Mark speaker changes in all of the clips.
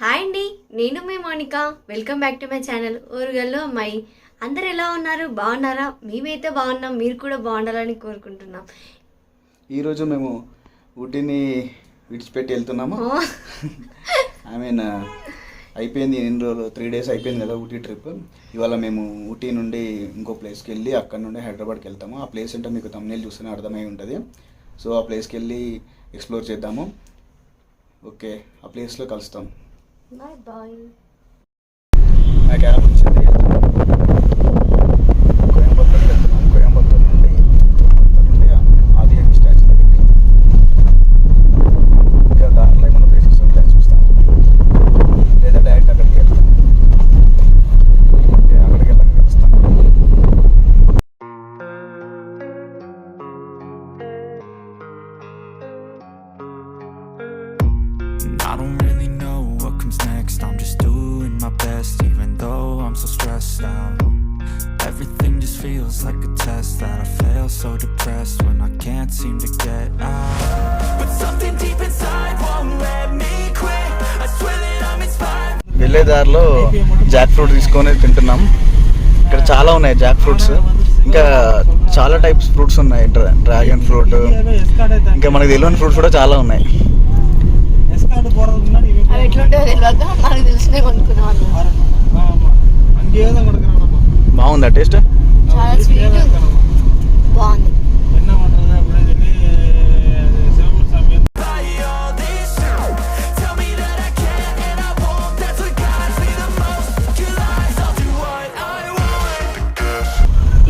Speaker 1: Hi అండి, నేను మీ Monika. Welcome back to my channel Orugallu అమ్మాయి. అందరు ఎలా ఉన్నారు? బాగున్నారా? మేమైతే బాగున్నాం, మీరు కూడా బాగుండాలని కోరుకుంటున్నాం.
Speaker 2: ఈరోజు మేము ఊటీని విడిచిపెట్టి వెళ్తున్నాము. ఐ మీన్ అయిపోయింది, ఎన్ని రోజులు 3 days అయిపోయింది కదా ఊటీ ట్రిప్. ఇవాళ మేము ఊటీ నుండి ఇంకో ప్లేస్కి వెళ్ళి అక్కడ నుండి హైదరాబాద్కి వెళ్తాము. ఆ ప్లేస్ అంటే మీకు thumbnail చూస్తేనే అర్థమై ఉంటుంది. సో ఆ ప్లేస్కి వెళ్ళి ఎక్స్ప్లోర్ చేద్దాము. ఓకే, ఆ ప్లేస్లో కలుస్తాం.
Speaker 1: Bye bye.
Speaker 2: నా క్యాబ్ వచ్చింది. కోయంబత్తూరుకి వెళ్తున్నాం. కోయంబత్తూరు నుండి ఆది యోగి స్టాచ్యూ దగ్గరికి. ఇంకా దారిలో ఏమైనా ప్లేసెస్ ఉంటాయని చూస్తాం, లేదా డైరెక్ట్ అక్కడికి వెళ్తాం. అక్కడికి వెళ్ళక కలుస్తాం.
Speaker 3: I don't really know what comes next. I'm just doing my best, even though I'm so stressed out. Everything just feels like a test that I fail, so depressed when I can't seem to get out. But something deep inside won't let me quit. I swear that I'm inspired.
Speaker 2: వెళ్ళే దారిలో Jack fruit తీసుకొని తింటున్నాం. ఇక్కడ చాలా ఉన్నాయి Jack fruits, ఇంకా చాలా types fruits ఉన్నాయి. డ్రాగన్ ఫ్రూట్, ఇంకా మనకి తెలియని ఫ్రూట్స్ కూడా చాలా ఉన్నాయి.
Speaker 1: అవి ఎట్లుంటాయో తెలియక మనకు తెలిసినే కొనుక్కున్నాం.
Speaker 2: బాగుందా టేస్ట్?
Speaker 1: చాలా స్వీట్ ఉంది, బాగుంది.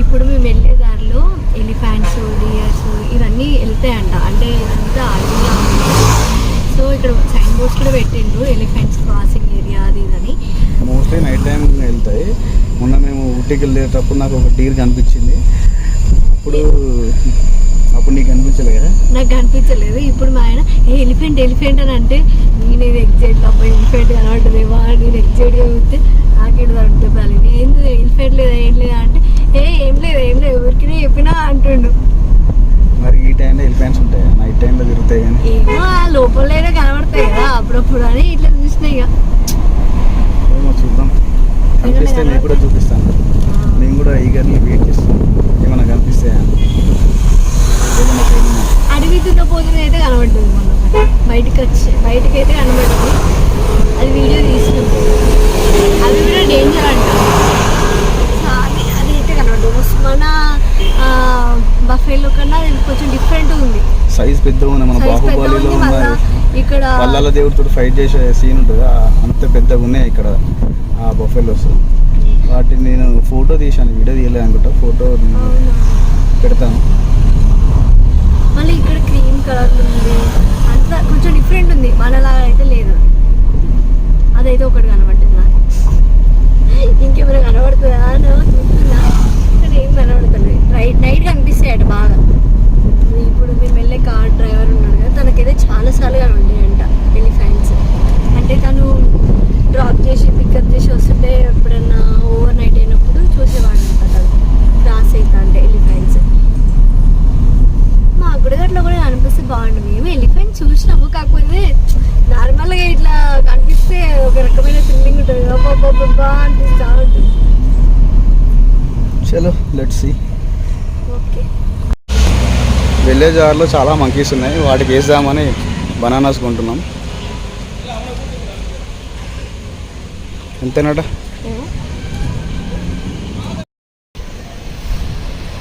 Speaker 1: ఇప్పుడు మేము వెళ్ళే దారిలో ఎలిఫెంట్స్, డియర్స్ ఇవన్నీ వెళ్తాయంట. అంటే ఇదంతా అడవిలా ఉంది. సో ఇక్కడ సైన్ బోర్డ్స్ కూడా పెట్టిండ్రు, ఎలిఫెంట్స్ క్రాసింగ్ ఏరియా అది ఇదని.
Speaker 2: మోస్ట్లీ నైట్ టైం వెళ్తాయి. మొన్న మేము ఊటీకి వెళ్ళేటప్పుడు నాకు ఒక డీర్ కనిపించింది. అప్పుడు నీకు కనిపించలేదు కదా?
Speaker 1: నాకు కనిపించలేదు. ఇప్పుడు మా ఆయన ఎలిఫెంట్ ఎలిఫెంట్ అని అంటే నేను ఎగ్జైట్ అబ్బాయి ఎలిఫెంట్ కనబడుతుందేమో, నేను ఎగ్జైట్గా చూస్తే నాకేడు దొరుకుతుంది. ఏంది ఎలిఫెంట్ లేదా ఏం లేదా అంటే ఏం లేదు ఎవరికి చెప్పినా అంటుండు.
Speaker 2: మరి ఈ టైంలో ఎలిఫెంట్స్ ఉంటాయి, నైట్ టైంలో తిరుగుతాయి కానీ
Speaker 1: ఏమో లోపలైనా కనబడతాయి కదా అప్పుడప్పుడు అని ఇట్లా చూసినాయి. ఇక
Speaker 2: ఏమో చూద్దాం, కనిపిస్తే నేను కూడా చూపిస్తాను. నేను కూడా ఈగర్లీ వెయిట్ చేస్తాను ఏమన్నా కనిపిస్తాయా.
Speaker 1: అడవి దున్నపోతున్నది అయితే కనబడుతుంది. మొన్న బయటకి అయితే కనబడుతుంది. అది వీడియో తీసుకుంది. అవి కూడా డేంజర్ అంట. అది అయితే కనబడుతుంది. మన బఫేలో కన్నా అది కొంచెం డిఫరెంట్ ఉంది.
Speaker 2: సైజ్ పెద్దగా ఉంది. మన బాహుబలిలో
Speaker 1: ఇక్కడ
Speaker 2: వల్లాల దేవుడితో ఫైట్ చేసే సీన్ ఉంటుంది, అంత పెద్దగా ఉన్నాయి ఇక్కడ ఆ బఫెలోస్. వాటిని నేను ఫోటో తీసాను, వీడియో తీయలేదు అనుకుంటా. ఫోటో పెడతాను.
Speaker 1: మళ్ళీ ఇక్కడ క్రీమ్ కలర్ ఉంది, అంతా కొంచెం డిఫరెంట్ ఉంది. మనలాగా అయితే లేదు. అదైతే ఒకటి కనబడుతుంది నాకు. ఇంకేమైనా కనబడుతుందా అని చూస్తున్నా, కానీ ఏం కనబడుతుంది. నైట్ కనిపిస్తాయి అట బాగా. ఇప్పుడు మేము వెళ్ళే కార్ డ్రైవర్ ఉన్నాడు కదా, తనకైతే చాలాసార్లు కనబడ్డాయంట ఎలిఫెంట్స్. అంటే తను డ్రాప్ చేసి పికప్ చేసి వస్తుంటే ఎప్పుడన్నా ఓవర్ నైట్ అయినప్పుడు చూసేవాడు అంట. తను క్రాస్ అవుతా అంటే ఎలిఫెంట్స్ మా గుడిగట్లో కూడా కనిపిస్తే బాగుండు. మేము ఎలిఫెంట్ చూసినాము, కాకపోతే నార్మల్గా ఇట్లా కనిపిస్తే ఒక రకమైన థ్రిల్లింగ్ ఉంటుంది. బాగా అనిపిస్తూ ఉంటుంది.
Speaker 2: చలో లెట్స్ సీ.
Speaker 1: ఓకే,
Speaker 2: వెళ్ళే జార్లో చాలా మంకీస్ ఉన్నాయి, వాటికి వేద్దామని బనానాస్ కొంటున్నాం. ఎంతేనట?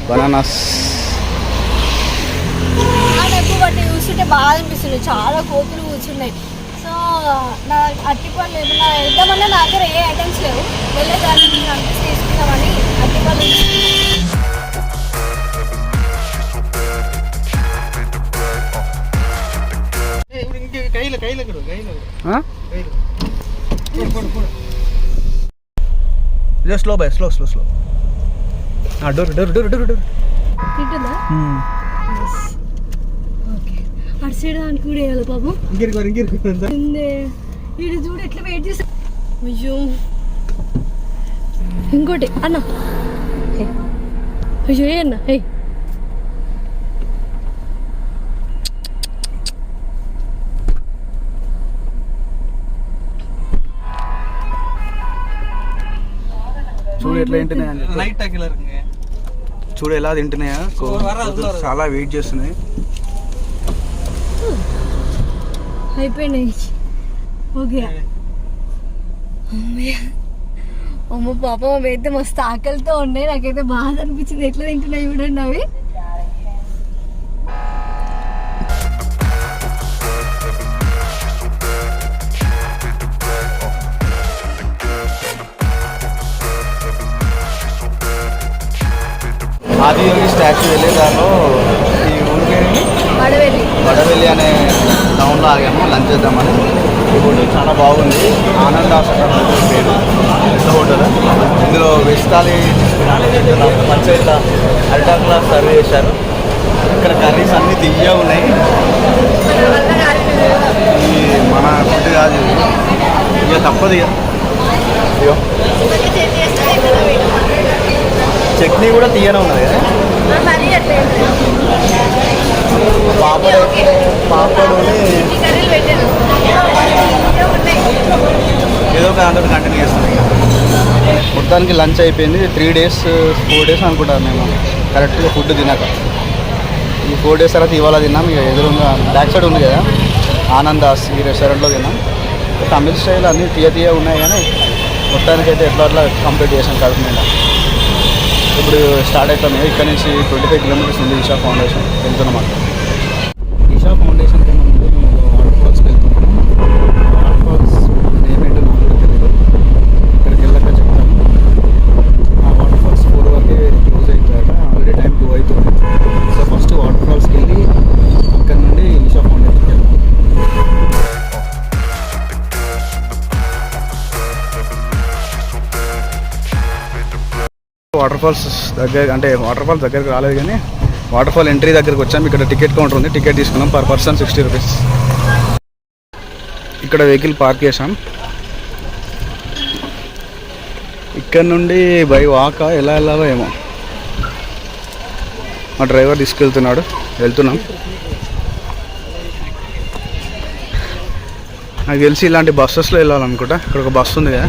Speaker 2: బనానాస్
Speaker 1: వాటిని చూస్తుంటే బాగా అనిపిస్తుంది. చాలా కోతులు కూర్చున్నాయి. సో నా అట్టిపళ్ళు ఏమన్నా వెళ్దామన్నా నా దగ్గర ఏ ఐటమ్స్ లేవు. వెళ్ళే దాన్ని అనిపిస్తే తీసుకుందామని అట్టిపళ్ళు.
Speaker 2: Slow by slow slow slow. Door door door door door
Speaker 1: తింటుందా? ఓకే, అటు సైడ్ దానికి కూడా వేయాలి పాపం. వీడు చూడు ఎట్లా వెయిట్ చేస్తా. అయ్యో ఇంకోటి అన్న. అయ్యో ఏ అన్న.
Speaker 2: చూడు ఎట్లా తింటున్నాయా చూడు ఎలా తింటున్నాయా చాలా వెయిట్ చేస్తున్నాయి.
Speaker 1: అయిపోయినాయి. ఓకే అమ్మ పాప అవి అయితే మస్తు ఆకలితో ఉన్నాయి. నాకైతే బాధ అనిపించింది ఎట్లా తింటున్నాయి చూడండి అవి.
Speaker 2: ఆది యోగి స్టాచ్యూ వెళ్ళేదాలో ఈ ఊరికి వడవెల్లి అనే టౌన్లో ఆగాము లంచ్ చేద్దామని. ఈ హోటల్ చాలా బాగుంది. ఆనంద్ హాస్పిటల్ పేరు పెద్ద హోటల్. ఇందులో వెజ్ థాలీ మంచిగా ఇట్లా అరిటాకులా సర్వ్ చేశారు. ఇక్కడ కర్రీస్ అన్నీ తియ్యగా ఉన్నాయి. ఈ మన ఫుడ్ కాదు ఇది, ఇక తప్పదు. ఇక చట్నీ కూడా తీయనే ఉన్నది కదా. పాపడు ఏదో ఒక దాంతో కంటిన్యూ చేస్తాం. మొత్తానికి లంచ్ అయిపోయింది. 3 days 4 days అనుకుంటాను మేము కరెక్ట్గా ఫుడ్ తినాక. ఈ 4 days తర్వాత ఇవాళ తిన్నాం. ఇక ఎదురుగా బ్యాక్ సైడ్ ఉంది కదా ఆనందాస్, ఈ రెస్టారెంట్లో తిన్నాం. తమిళ స్టైల్ అన్నీ తీయ ఉన్నాయి కానీ మొత్తానికి అయితే ఎట్లా కంప్లీట్ చేసాం కడుపు మీద. ఇప్పుడు స్టార్ట్ అవుతాం. ఇక్కడ నుంచి 25 kilometers ఉంది ఈషా ఫౌండేషన్ వెళ్తున్నాం. అక్కడ ఈషా ఫౌండేషన్ కన్నా ముందు మేము వాటర్ ఫాల్స్కి వెళ్తున్నాము. వాటర్ ఫాల్స్ ఏమేంటో నాకు కూడా తెలియదు. ఇక్కడికి వెళ్ళాక చెప్తాను. ఆ వాటర్ ఫాల్స్ 4 వరకే క్లోజ్ అయిపోయాక ఆల్రెడీ టైం 2 అవుతుంది. సో ఫస్ట్ వాటర్ ఫాల్స్కి వెళ్ళి అక్కడ నుండి ఈషా ఫౌండేషన్కి వెళ్తాం. వాటర్ ఫాల్స్ వాటర్ ఫాల్స్ దగ్గరికి రాలేదు కానీ వాటర్ ఫాల్ ఎంట్రీ దగ్గరికి వచ్చాము. ఇక్కడ టికెట్ కౌంటర్ ఉంది. టికెట్ తీసుకున్నాం. Per person 60 rupees. ఇక్కడ వెహికల్ పార్క్ చేసాం. ఇక్కడ నుండి బై వాక్ ఎలా వెళ్ళాలో ఏమో మా డ్రైవర్ తీసుకెళ్తున్నాడు. వెళ్తున్నాం. నాకు తెలిసి ఇలాంటి బస్సెస్లో వెళ్ళాలనుకుంటా. ఇక్కడ ఒక బస్సు ఉంది కదా,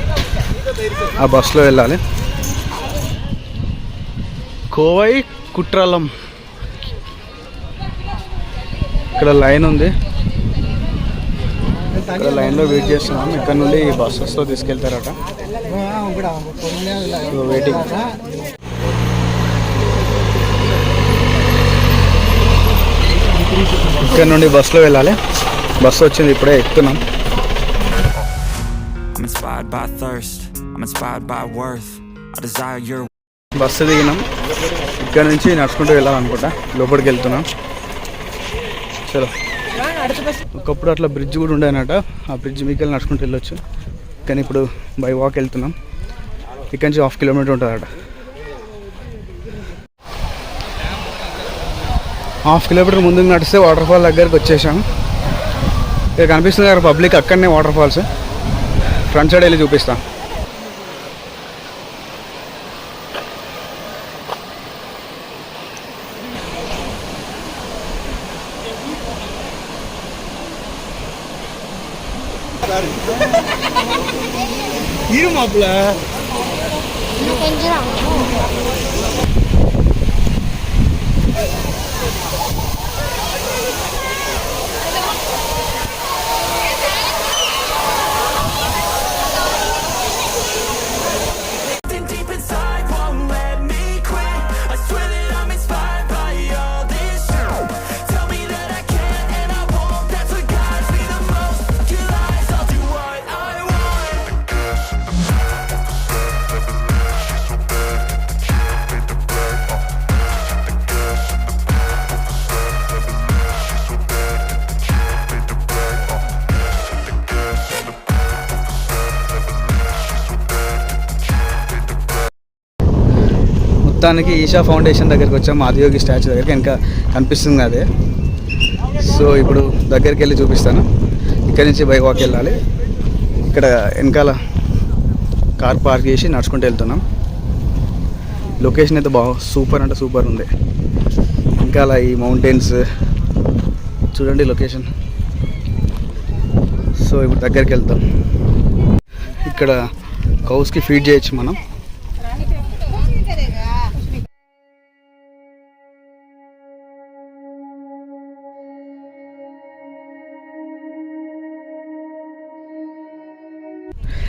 Speaker 2: ఆ బస్సులో వెళ్ళాలి. కోవై కుట్రాలం ఇక్కడ లైన్ ఉంది. ఇక్కడ లైన్లో వెయిట్ చేస్తున్నాం. ఇక్కడ నుండి బస్సెస్తో తీసుకెళ్తారట. వెయిటింగ్. ఇక్కడ నుండి బస్సులో వెళ్ళాలి. బస్సు వచ్చింది, ఇప్పుడే ఎక్కుతున్నాం. బస్సు దిగినాం. ఇక్కడ నుంచి నడుచుకుంటూ వెళ్ళాలనుకుంటా. లోపలికి వెళ్తున్నాం. చలో. ఒకప్పుడు అట్లా బ్రిడ్జ్ కూడా ఉండేనట. ఆ బ్రిడ్జ్ మీకు వెళ్ళి నడుచుకుంటూ వెళ్ళొచ్చు. కానీ ఇప్పుడు బై వాక్ వెళ్తున్నాం. ఇక్కడ నుంచి 1/2 kilometer ఉంటుందట. 1/2 kilometer ముందుకు నడిస్తే వాటర్ ఫాల్ దగ్గరికి వచ్చేసాం. ఇక్కడ కనిపిస్తుంది కదా పబ్లిక్, అక్కడనే వాటర్ ఫాల్స్. ఫ్రంట్ సైడ్ వెళ్ళి చూపిస్తాం. இரு மாப்பிள்ள கொஞ்சம் మొత్తానికి ఈషా ఫౌండేషన్ దగ్గరికి వచ్చాము. ఆది యోగి స్టాచ్యూ దగ్గరికి. ఇంకా కనిపిస్తుంది అదే. సో ఇప్పుడు దగ్గరికి వెళ్ళి చూపిస్తాను. ఇక్కడి నుంచి బై వాక్ వెళ్ళాలి. ఇక్కడ వెనకాల కార్ పార్క్ చేసి నడుచుకుంటూ వెళ్తున్నాం. లొకేషన్ అయితే సూపర్ అంటే సూపర్ ఉంది. వెనకాల ఈ మౌంటైన్స్ చూడండి లొకేషన్. సో ఇప్పుడు దగ్గరికి వెళ్తాం. ఇక్కడ కౌస్కి ఫీడ్ చేయొచ్చు మనం.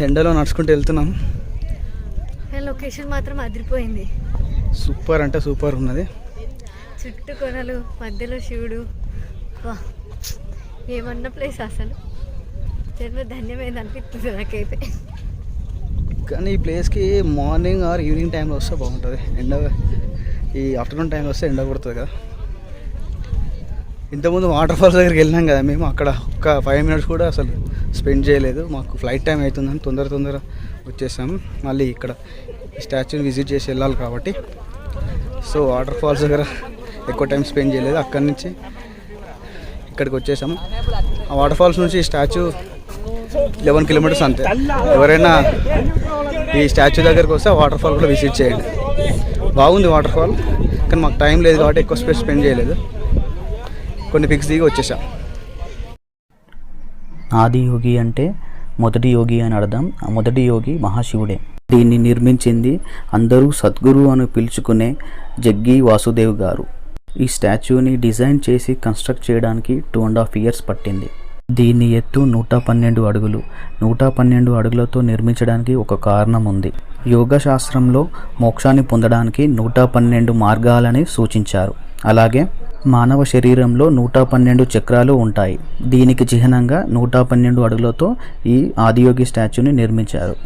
Speaker 2: ఎండలో నడుచుకుంటూ వెళ్తున్నాం.
Speaker 1: లొకేషన్ మాత్రం అదిరిపోయింది.
Speaker 2: సూపర్ అంటే సూపర్ ఉన్నది.
Speaker 1: చుట్టూ కొనలు, మధ్యలో శివుడు. ఏమన్నా ప్లేస్ అసలు జన్మ ధన్యమైంది అనిపిస్తుంది నాకైతే.
Speaker 2: కానీ ఈ ప్లేస్కి మార్నింగ్ ఆర్ ఈవినింగ్ టైంలో వస్తే బాగుంటుంది. ఈ ఆఫ్టర్నూన్ టైంలో వస్తే ఎండ కొడుతుంది కదా. ఇంతకుముందు వాటర్ ఫాల్స్ దగ్గరికి వెళ్ళినాం కదా మేము, అక్కడ ఒక 5 minutes కూడా అసలు స్పెండ్ చేయలేదు. మాకు ఫ్లైట్ టైం అవుతుందని తొందర వచ్చేసాము. మళ్ళీ ఇక్కడ ఈ స్టాచ్యూని విజిట్ చేసి వెళ్ళాలి కాబట్టి సో వాటర్ ఫాల్స్ దగ్గర ఎక్కువ టైం స్పెండ్ చేయలేదు. అక్కడి నుంచి ఇక్కడికి వచ్చేసాము. ఆ వాటర్ ఫాల్స్ నుంచి ఈ స్టాచ్యూ 11 kilometers అంతే. ఎవరైనా ఈ స్టాచ్యూ దగ్గరకు వస్తే వాటర్ ఫాల్ కూడా విజిట్ చేయండి. బాగుంది వాటర్ ఫాల్, కానీ మాకు టైం లేదు కాబట్టి ఎక్కువ స్పేస్ స్పెండ్ చేయలేదు. కొన్ని పిక్స్ దిగి వచ్చేసాం.
Speaker 4: ఆది యోగి అంటే మొదటి యోగి అని అర్థం. ఆ మొదటి యోగి మహాశివుడే. దీన్ని నిర్మించింది అందరూ సద్గురు అని పిలుచుకునే జగ్గి వాసుదేవ్ గారు. ఈ స్టాచ్యూని డిజైన్ చేసి కన్స్ట్రక్ట్ చేయడానికి 2.5 years పట్టింది. దీని ఎత్తు 112 అడుగులు. 112 అడుగులతో నిర్మించడానికి ఒక కారణం ఉంది. యోగ శాస్త్రంలో మోక్షాన్ని పొందడానికి 112 మార్గాలని సూచించారు. అలాగే మానవ శరీరంలో 112 చక్రాలు ఉంటాయి. దీనికి చిహ్నంగా 112 అడుగులతో ఈ ఆదియోగి స్టాచ్యూని నిర్మించారు.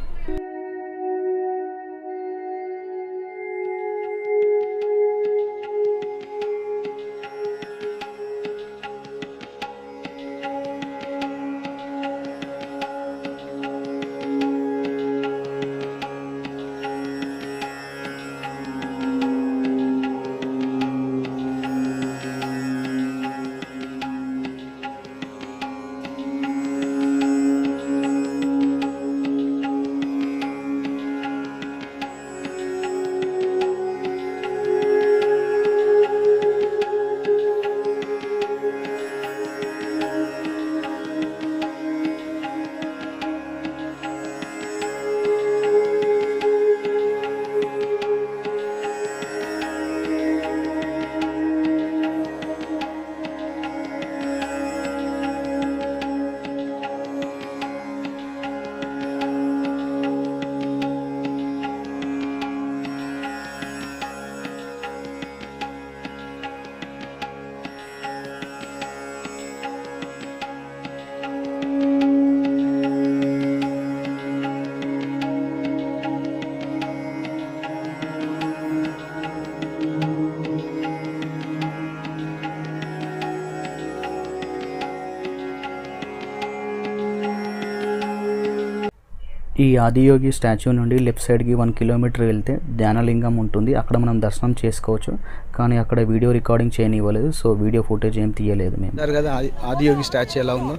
Speaker 4: ఈ ఆదియోగి స్టాచ్యూ నుండి లెఫ్ట్ సైడ్కి 1 kilometer వెళ్తే ధ్యానలింగం ఉంటుంది. అక్కడ మనం దర్శనం చేసుకోవచ్చు. కానీ అక్కడ వీడియో రికార్డింగ్ చేయనివ్వలేదు. సో వీడియో ఫుటేజ్ ఏం తీయలేదు మేము.
Speaker 2: కదా ఆదియోగి స్టాచ్యూ ఎలా ఉందో,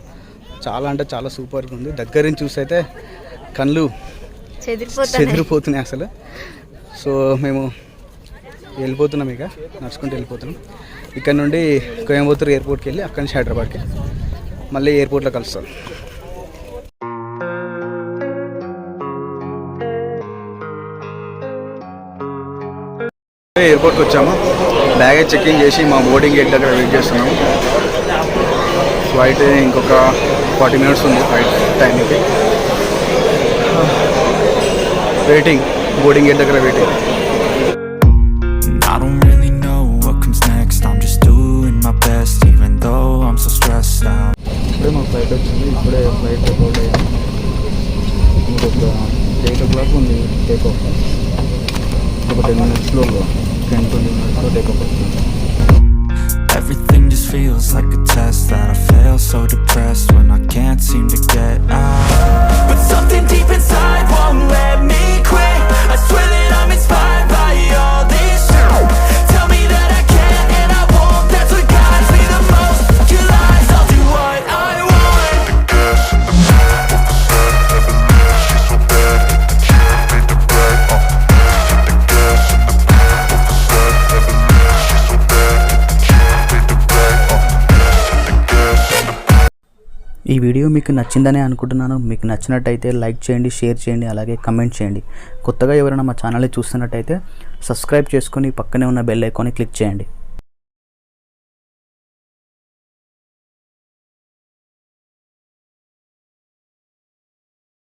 Speaker 2: చాలా అంటే చాలా సూపర్గా ఉంది. దగ్గర నుంచి చూస్తే కళ్ళు చెదిరిపోతున్నాయి అసలు. సో మేము వెళ్ళిపోతున్నాం, ఇక నడుచుకుంటూ వెళ్ళిపోతున్నాం. ఇక్కడ నుండి కోయంబత్తూర్ ఎయిర్పోర్ట్కి వెళ్ళి అక్కడి నుంచి హైదరాబాద్కి మళ్ళీ ఎయిర్పోర్ట్లో కలుస్తాం. ఎయిర్పోర్ట్కి వచ్చాము. బ్యాగేజ్ చెక్కింగ్ చేసి మా బోర్డింగ్ గేట్ దగ్గర వెయిట్ చేస్తున్నాము. ఫ్లైట్ ఇంకొక 40 minutes ఉంది ఫ్లైట్ టైంకి. వెయిటింగ్, బోర్డింగ్ గేట్ దగ్గర వెయిటింగ్. ఇప్పుడే మా ఫ్లైట్ వచ్చింది. ఇప్పుడే ఫ్లైట్ టేక్ అయ్యాము. ఇంకొక 8 o'clock ఉంది టేక్ ఆఫ్. ఒక 10 minutesలో 10-20 minutesలో టేక్ ఆఫ్ వస్తుంది.
Speaker 3: Everything just feels like a test that I fail, so depressed when I can't seem to get out. But something deep inside won't let me quit. I swear that I'm inspired by all this shit. Tell me that I can and I won't. That's what guides me the most. Your lies, I'll do what I want.
Speaker 4: ఈ video మీకు నచ్చిందనే అనుకుంటున్నాను. మీకు నచ్చినట్టయితే like చేయండి, share చేయండి, అలాగే comment చేయండి. కొత్తగా ఎవరైనా మా ఛానల్ని చూస్తున్నట్టయితే సబ్స్క్రైబ్ చేసుకొని పక్కనే ఉన్న బెల్ ఐకాన్ని క్లిక్ చేయండి.